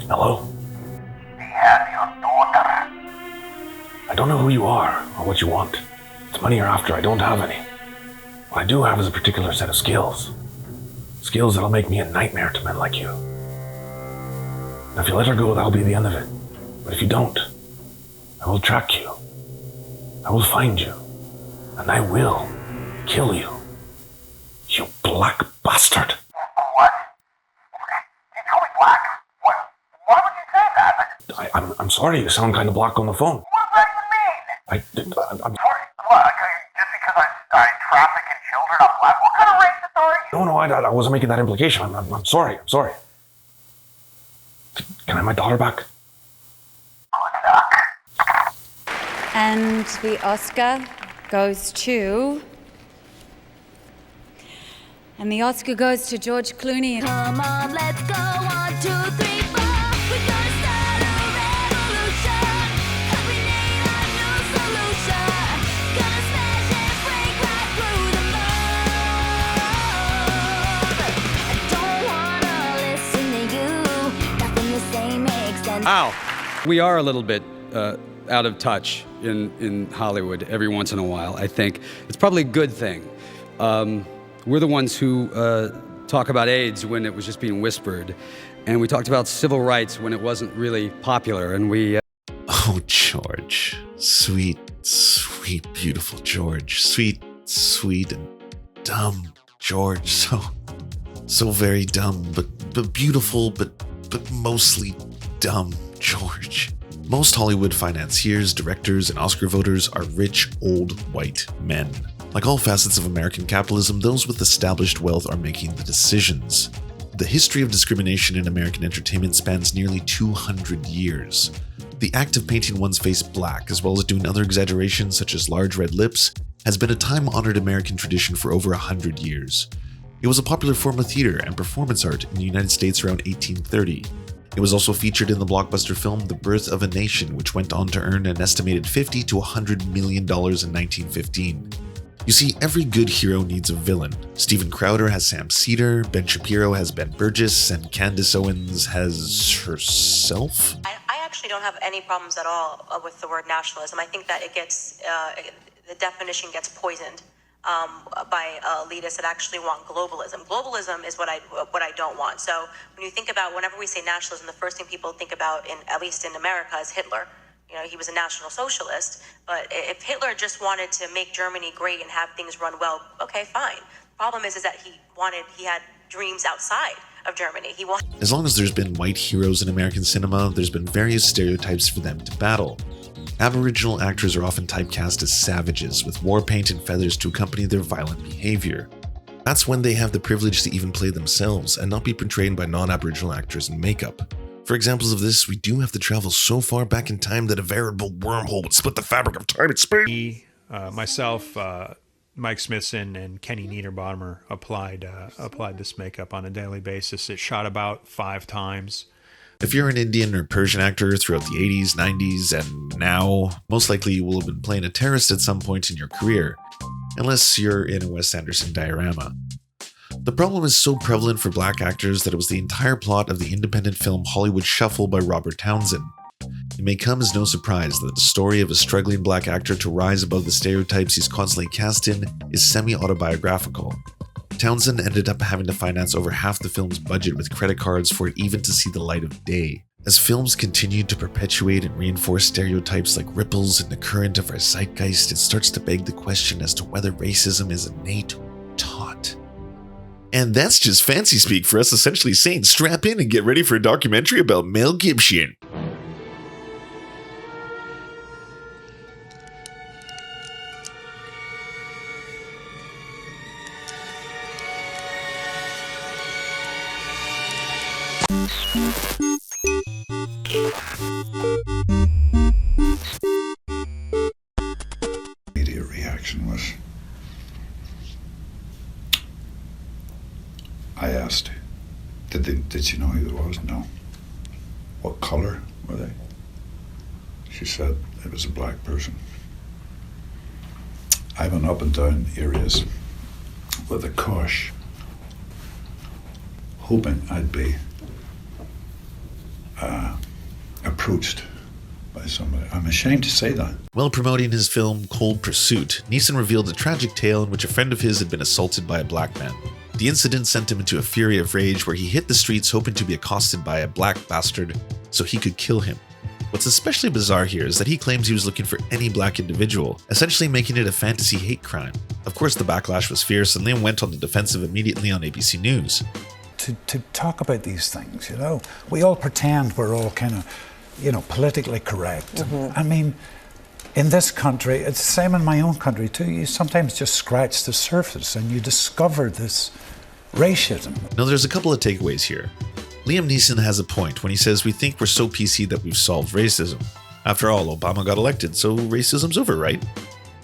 Hello? We have your daughter. I don't know who you are or what you want. It's money you're after. I don't have any. What I do have is a particular set of skills. Skills that'll make me a nightmare to men like you. Now, if you let her go, that'll be the end of it. But if you don't, I will track you. I will find you. And I will kill you. You black bastard. What? You call me black? What? Why would you say that? I'm sorry, you sound kind of black on the phone. What does that even mean? I'm sorry. What? Just because I traffic in children, I'm black? What kind of racist are you? No, I wasn't making that implication. I'm sorry. Can I have my daughter back? Good luck. And the Oscar goes to... And the Oscar goes to George Clooney. Come on, let's go. 1, 2, 3, 4. We're gonna start a revolution. We need a new solution. Gonna smash and break right through the mold. I don't wanna listen to you. Nothing you say makes sense. Ow! We are a little bit out of touch in Hollywood every once in a while, I think. It's probably a good thing. We're the ones who talk about AIDS when it was just being whispered. And we talked about civil rights when it wasn't really popular. And we... Oh, George. Sweet, sweet, beautiful George. Sweet, sweet, and dumb George. So very dumb, but beautiful, but mostly dumb George. Most Hollywood financiers, directors, and Oscar voters are rich, old, white men. Like all facets of American capitalism, those with established wealth are making the decisions. The history of discrimination in American entertainment spans nearly 200 years. The act of painting one's face black, as well as doing other exaggerations such as large red lips, has been a time-honored American tradition for over 100 years. It was a popular form of theater and performance art in the United States around 1830. It was also featured in the blockbuster film The Birth of a Nation, which went on to earn an estimated $50 to $100 million in 1915. You see, every good hero needs a villain. Steven Crowder has Sam Cedar, Ben Shapiro has Ben Burgess, and Candace Owens has herself? I actually don't have any problems at all with the word nationalism. I think that it gets, the definition gets poisoned by elitists that actually want globalism. Globalism is what I don't want. So when you think about, whenever we say nationalism, the first thing people think about, at least in America, is Hitler. You know, he was a National Socialist, but if Hitler just wanted to make Germany great and have things run well, okay, fine. The problem is that he had dreams outside of Germany. As long as there's been white heroes in American cinema, there's been various stereotypes for them to battle. Aboriginal actors are often typecast as savages, with war paint and feathers to accompany their violent behavior. That's when they have the privilege to even play themselves and not be portrayed by non-Aboriginal actors in makeup. For examples of this, we do have to travel so far back in time that a veritable wormhole would split the fabric of time and space. Myself, Mike Smithson, and Kenny Niederbottomer applied this makeup on a daily basis. It shot about 5 times. If you're an Indian or Persian actor throughout the 80s, 90s, and now, most likely you will have been playing a terrorist at some point in your career, unless you're in a Wes Anderson diorama. The problem is so prevalent for black actors that it was the entire plot of the independent film Hollywood Shuffle by Robert Townsend. It may come as no surprise that the story of a struggling black actor to rise above the stereotypes he's constantly cast in is semi-autobiographical. Townsend ended up having to finance over half the film's budget with credit cards for it even to see the light of day. As films continued to perpetuate and reinforce stereotypes like ripples in the current of our zeitgeist, it starts to beg the question as to whether racism is innate or taught. And that's just fancy speak for us essentially saying strap in and get ready for a documentary about Mel Gibson. Immediate reaction was, I asked, did she know who it was? No. What color were they? She said it was a black person. I went up and down areas with a kosh, hoping I'd be approached by somebody. I'm ashamed to say that. While promoting his film Cold Pursuit, Neeson revealed a tragic tale in which a friend of his had been assaulted by a black man. The incident sent him into a fury of rage where he hit the streets hoping to be accosted by a black bastard so he could kill him. What's especially bizarre here is that he claims he was looking for any black individual, essentially making it a fantasy hate crime. Of course, the backlash was fierce, and Liam went on the defensive immediately on ABC News. To talk about these things, you know, we all pretend we're all kind of, you know, politically correct. I mean, in this country, it's the same in my own country too. You sometimes just scratch the surface and you discover this racism. Now, there's a couple of takeaways here. Liam Neeson has a point when he says we think we're so PC that we've solved racism. After all, Obama got elected, so racism's over, right?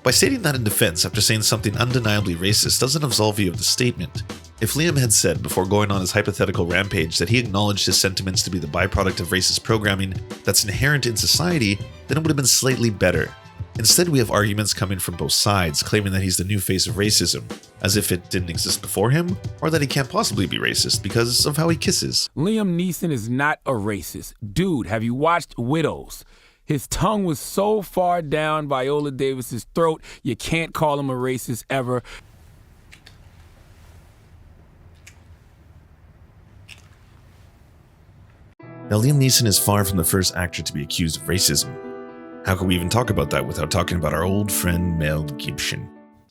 By stating that in defense after saying something undeniably racist doesn't absolve you of the statement. If Liam had said before going on his hypothetical rampage that he acknowledged his sentiments to be the byproduct of racist programming that's inherent in society, then it would have been slightly better. Instead, we have arguments coming from both sides, claiming that he's the new face of racism, as if it didn't exist before him, or that he can't possibly be racist because of how he kisses. Liam Neeson is not a racist. Dude, have you watched Widows? His tongue was so far down Viola Davis's throat, you can't call him a racist ever. Now, Liam Neeson is far from the first actor to be accused of racism. How can we even talk about that without talking about our old friend Mel Gibson?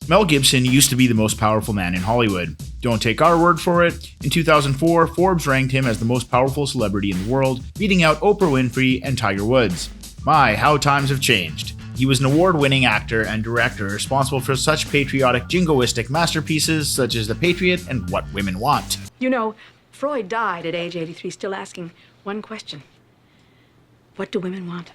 Mel Gibson used to be the most powerful man in Hollywood. Don't take our word for it. In 2004, Forbes ranked him as the most powerful celebrity in the world, beating out Oprah Winfrey and Tiger Woods. My, how times have changed. He was an award-winning actor and director responsible for such patriotic jingoistic masterpieces such as The Patriot and What Women Want. You know, Freud died at age 83 still asking one question. What do women want?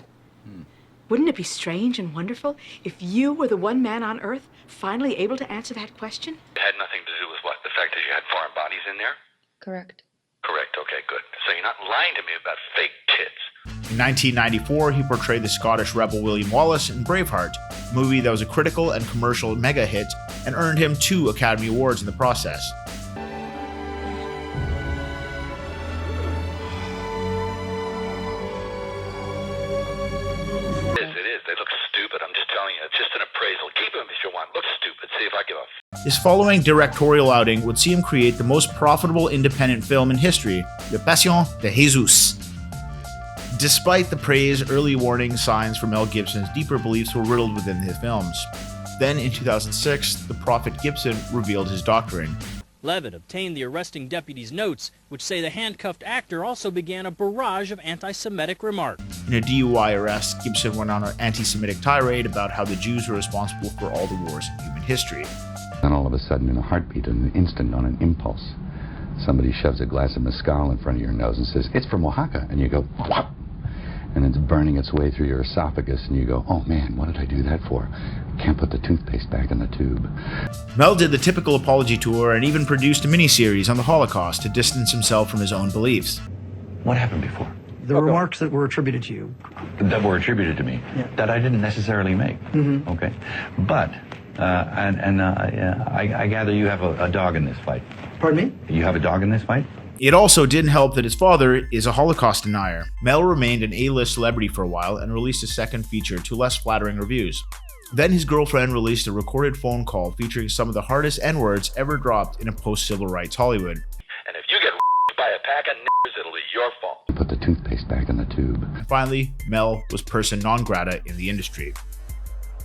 Wouldn't it be strange and wonderful if you were the one man on Earth finally able to answer that question? It had nothing to do with what? The fact that you had foreign bodies in there? Correct. Correct, okay, good. So you're not lying to me about fake tits. In 1994, he portrayed the Scottish rebel William Wallace in Braveheart, a movie that was a critical and commercial mega hit and earned him 2 Academy Awards in the process. His following directorial outing would see him create the most profitable independent film in history, La Passion de Jesus. Despite the praise, early warning signs for Mel Gibson's deeper beliefs were riddled within his films. Then in 2006, the prophet Gibson revealed his doctrine. Levitt obtained the arresting deputy's notes, which say the handcuffed actor also began a barrage of anti-Semitic remarks. In a DUI arrest, Gibson went on an anti-Semitic tirade about how the Jews were responsible for all the wars in human history. Then all of a sudden, in a heartbeat, in an instant, on an impulse, somebody shoves a glass of mezcal in front of your nose and says, "It's from Oaxaca," and you go, "What?" And it's burning its way through your esophagus, and you go, "Oh man, what did I do that for? Can't put the toothpaste back in the tube." Mel did the typical apology tour and even produced a miniseries on the Holocaust to distance himself from his own beliefs. What happened before? The remarks that were attributed to you. That were attributed to me, that I didn't necessarily make. Okay, but I gather you have a dog in this fight. Pardon me? You have a dog in this fight? It also didn't help that his father is a Holocaust denier. Mel remained an A-list celebrity for a while and released a second feature to less flattering reviews. Then his girlfriend released a recorded phone call featuring some of the hardest N-words ever dropped in a post-civil rights Hollywood. And if you get by a pack of niggers, it'll be your fault. Put the toothpaste back in the tube. And finally, Mel was person non grata in the industry.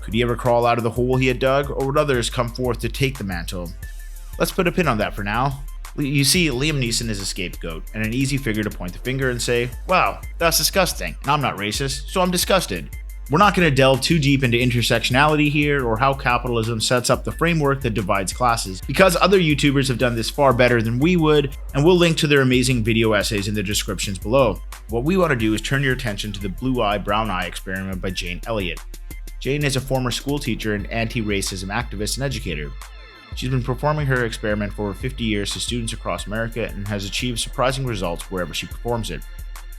Could he ever crawl out of the hole he had dug, or would others come forth to take the mantle? Let's put a pin on that for now. You see, Liam Neeson is a scapegoat, and an easy figure to point the finger and say, "Wow, that's disgusting, and I'm not racist, so I'm disgusted." We're not going to delve too deep into intersectionality here, or how capitalism sets up the framework that divides classes, because other YouTubers have done this far better than we would, and we'll link to their amazing video essays in the descriptions below. What we want to do is turn your attention to the blue eye, brown eye experiment by Jane Elliott. Jane is a former school teacher and anti-racism activist and educator. She's been performing her experiment for over 50 years to students across America and has achieved surprising results wherever she performs it.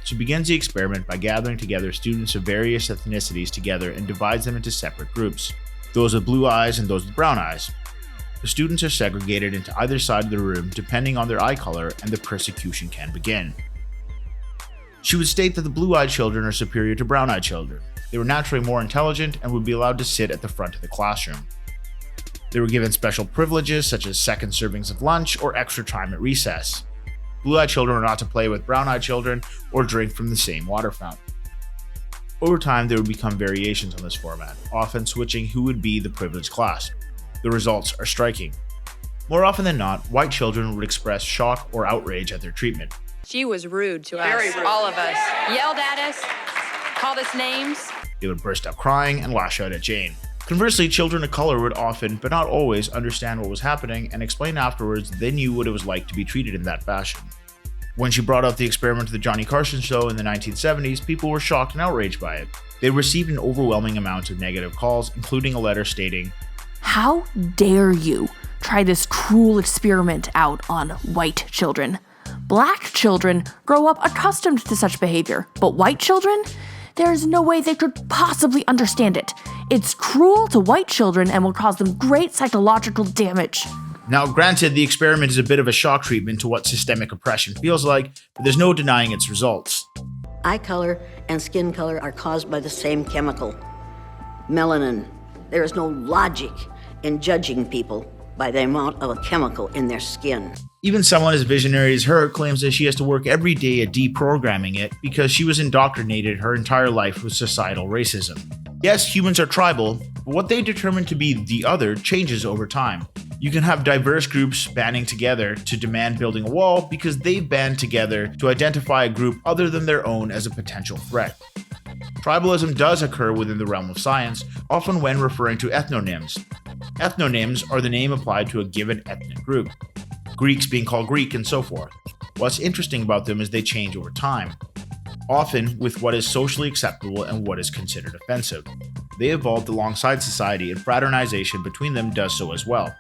She begins the experiment by gathering together students of various ethnicities together and divides them into separate groups, those with blue eyes and those with brown eyes. the students are segregated into either side of the room depending on their eye color, and the persecution can begin. She would state that the blue-eyed children are superior to brown-eyed children. They were naturally more intelligent and would be allowed to sit at the front of the classroom. They were given special privileges such as second servings of lunch or extra time at recess. Blue-eyed children were not to play with brown-eyed children or drink from the same water fountain. Over time, there would become variations on this format, often switching who would be the privileged class. The results are striking. More often than not, white children would express shock or outrage at their treatment. She was rude to us, all of us. Yelled at us, called us names. They would burst out crying and lash out at Jane. Conversely, children of color would often, but not always, understand what was happening and explain afterwards that they knew what it was like to be treated in that fashion. When she brought up the experiment of the Johnny Carson show in the 1970s, people were shocked and outraged by it. They received an overwhelming amount of negative calls, including a letter stating, "How dare you try this cruel experiment out on white children? Black children grow up accustomed to such behavior, but white children? There's no way they could possibly understand it. It's cruel to white children and will cause them great psychological damage." Now, granted, the experiment is a bit of a shock treatment to what systemic oppression feels like, but there's no denying its results. Eye color and skin color are caused by the same chemical, melanin. There is no logic in judging people by the amount of a chemical in their skin. Even someone as visionary as her claims that she has to work every day at deprogramming it because she was indoctrinated her entire life with societal racism. Yes, humans are tribal, but what they determine to be the other changes over time. You can have diverse groups banding together to demand building a wall because they've banded together to identify a group other than their own as a potential threat. Tribalism does occur within the realm of science, often when referring to ethnonyms. Ethnonyms are the name applied to a given ethnic group, Greeks being called Greek and so forth. What's interesting about them is they change over time, often with what is socially acceptable and what is considered offensive. They evolved alongside society, and fraternization between them does so as well.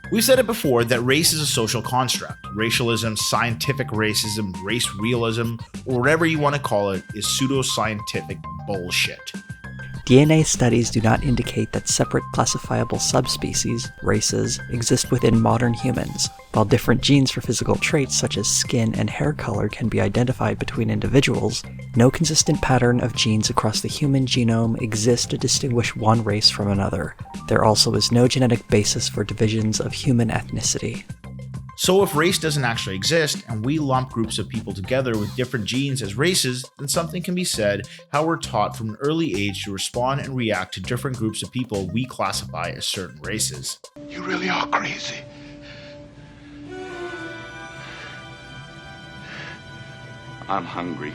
We've said it before that race is a social construct. Racialism, scientific racism, race realism, or whatever you want to call it, is pseudoscientific bullshit. DNA studies do not indicate that separate classifiable subspecies, races, exist within modern humans. While different genes for physical traits such as skin and hair color can be identified between individuals, no consistent pattern of genes across the human genome exists to distinguish one race from another. There also is no genetic basis for divisions of human ethnicity. So if race doesn't actually exist, and we lump groups of people together with different genes as races, then something can be said how we're taught from an early age to respond and react to different groups of people we classify as certain races. You really are crazy. I'm hungry.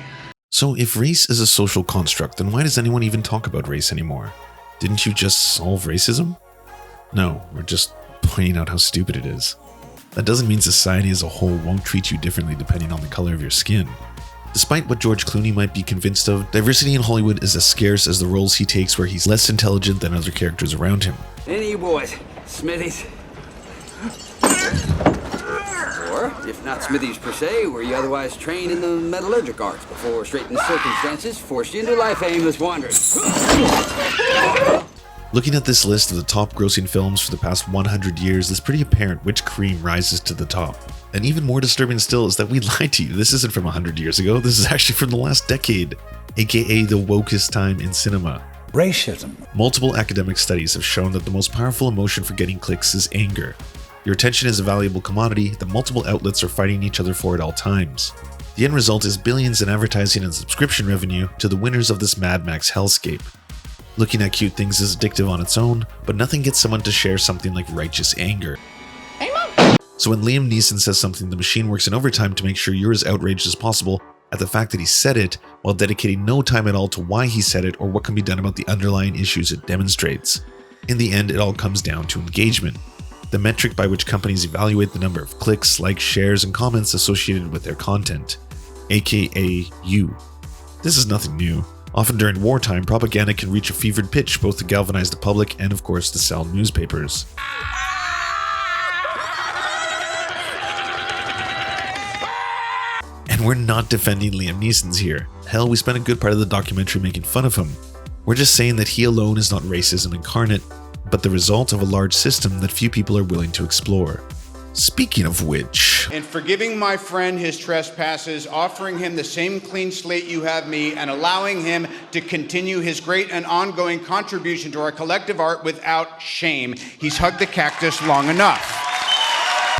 So if race is a social construct, then why does anyone even talk about race anymore? Didn't you just solve racism? No, we're just pointing out how stupid it is. That doesn't mean society as a whole won't treat you differently depending on the color of your skin. Despite what George Clooney might be convinced of, diversity in Hollywood is as scarce as the roles he takes where he's less intelligent than other characters around him. Any of you boys, Smithies? Or, if not Smithies per se, were you otherwise trained in the metallurgic arts before straitened circumstances forced you into life aimless wandering? Looking at this list of the top grossing films for the past 100 years, it's pretty apparent which cream rises to the top. And even more disturbing still is that we lied to you. This isn't from 100 years ago, this is actually from the last decade, aka the wokest time in cinema. Racism. Multiple academic studies have shown that the most powerful emotion for getting clicks is anger. Your attention is a valuable commodity that multiple outlets are fighting each other for at all times. The end result is billions in advertising and subscription revenue to the winners of this Mad Max hellscape. Looking at cute things is addictive on its own, but nothing gets someone to share something like righteous anger. So when Liam Neeson says something, the machine works in overtime to make sure you're as outraged as possible at the fact that he said it, while dedicating no time at all to why he said it or what can be done about the underlying issues it demonstrates. In the end, it all comes down to engagement, the metric by which companies evaluate the number of clicks, likes, shares, and comments associated with their content, aka you. This is nothing new. Often during wartime, propaganda can reach a fevered pitch both to galvanize the public and, of course, to sell newspapers. And we're not defending Liam Neeson's here. Hell, we spent a good part of the documentary making fun of him. We're just saying that he alone is not racism incarnate, but the result of a large system that few people are willing to explore. Speaking of which, in forgiving my friend his trespasses, offering him the same clean slate you have me, and allowing him to continue his great and ongoing contribution to our collective art without shame, he's hugged the cactus long enough.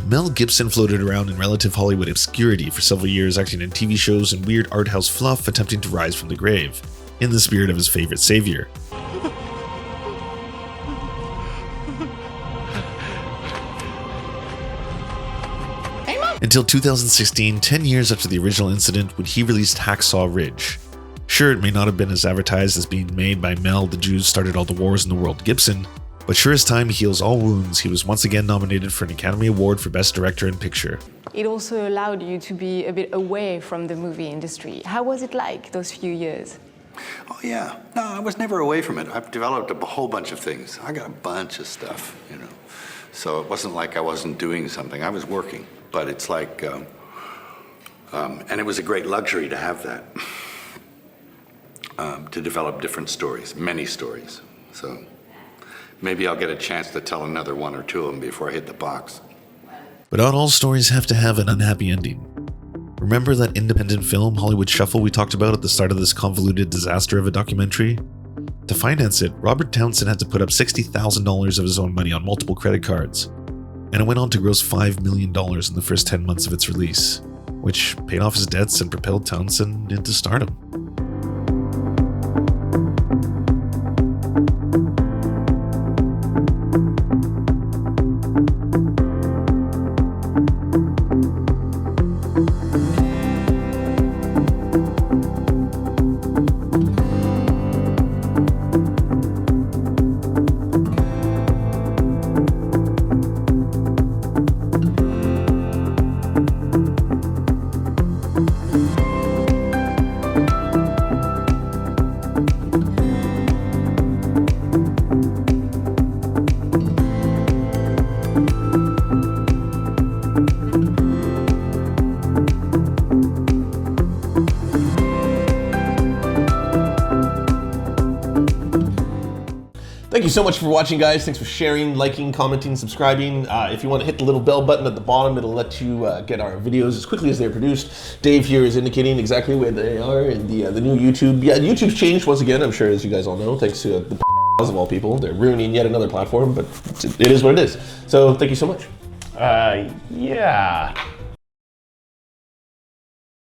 Mel Gibson floated around in relative Hollywood obscurity for several years, acting in TV shows and weird art house fluff, attempting to rise from the grave, in the spirit of his favorite savior. Until 2016, 10 years after the original incident, when he released Hacksaw Ridge. Sure, it may not have been as advertised as being made by Mel, the Jews started all the wars in the world Gibson, but sure as time heals all wounds, he was once again nominated for an Academy Award for Best Director in Picture. It also allowed you to be a bit away from the movie industry. How was it like those few years? Oh yeah, no, I was never away from it. I've developed a whole bunch of things. I got a bunch of stuff, you know. So it wasn't like I wasn't doing something, I was working. But it's like, and it was a great luxury to have that, to develop different stories, many stories. So maybe I'll get a chance to tell another one or two of them before I hit the box. But not all stories have to have an unhappy ending. Remember that independent film Hollywood Shuffle we talked about at the start of this convoluted disaster of a documentary? To finance it, Robert Townsend had to put up $60,000 of his own money on multiple credit cards. And it went on to gross $5 million in the first 10 months of its release, which paid off his debts and propelled Townsend into stardom. Thank you so much for watching, guys. Thanks for sharing, liking, commenting, subscribing. If you want to hit the little bell button at the bottom, it'll let you get our videos as quickly as they're produced. Dave here is indicating exactly where they are in the new YouTube. Yeah, YouTube's changed once again, I'm sure, as you guys all know, thanks to the of all people. They're ruining yet another platform, but it is what it is. So thank you so much. Yeah.